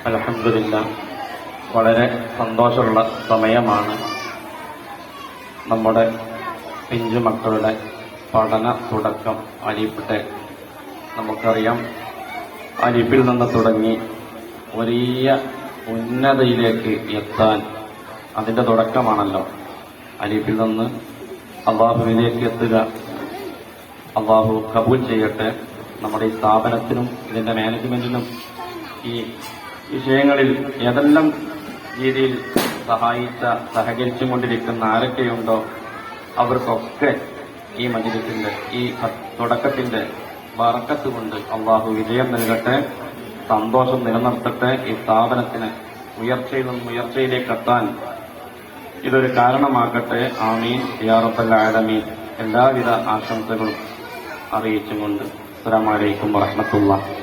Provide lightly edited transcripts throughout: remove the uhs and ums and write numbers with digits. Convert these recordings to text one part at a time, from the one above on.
അൽഹംദുലില്ലാഹ് വളരെ സന്തോഷമുള്ള സമയമാണ്. നമ്മുടെ പിഞ്ചു മക്കളുടെ പഠന തുടക്കം അലിഫിന്റെ നമുക്കറിയാം. അലിഫിൽ നിന്ന് തുടങ്ങി വലിയ ഉന്നതയിലേക്ക് എത്താൻ അതിന്റെ തുടക്കമാണല്ലോ അലിഫിൽ നിന്ന് അള്ളാഹുവിലേക്ക് എത്തുക. അള്ളാഹു കബൂൽ ചെയ്യട്ടെ. നമ്മുടെ ഈ സ്ഥാപനത്തിനും ഇതിന്റെ മാനേജ്മെന്റിനും ഈ വിഷയങ്ങളിൽ ഏതെല്ലാം രീതിയിൽ സഹകരിച്ചും കൊണ്ടിരിക്കുന്ന ആരൊക്കെയുണ്ടോ അവർക്കൊക്കെ ഈ മജ്‌ലിസിന്റെ ഈ തുടക്കത്തിന്റെ ബറക്കത്ത് കൊണ്ട് അള്ളാഹു വിജയം നൽകട്ടെ, സന്തോഷം നിലനിർത്തട്ടെ. ഈ സ്ഥാപനത്തിന് ഉയർച്ചയിൽ നിന്നും ഉയർച്ചയിലേക്ക് എത്താൻ ഇതൊരു കാരണമാക്കട്ടെ. ആമീൻ യാ റബ്ബൽ ആലമീൻ. എല്ലാവിധ ആശംസകളും അറിയിച്ചുകൊണ്ട് അസ്സലാമു അലൈക്കും വറഹ്മത്തുള്ളാഹി.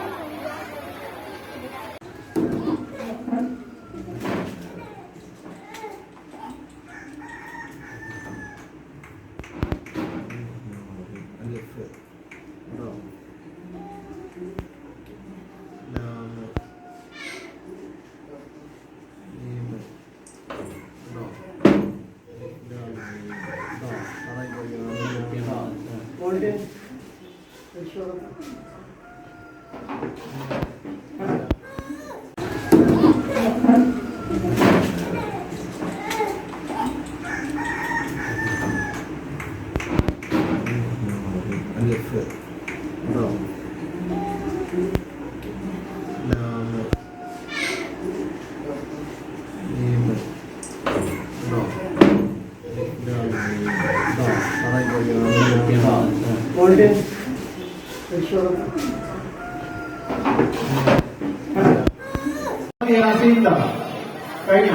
കഴിഞ്ഞ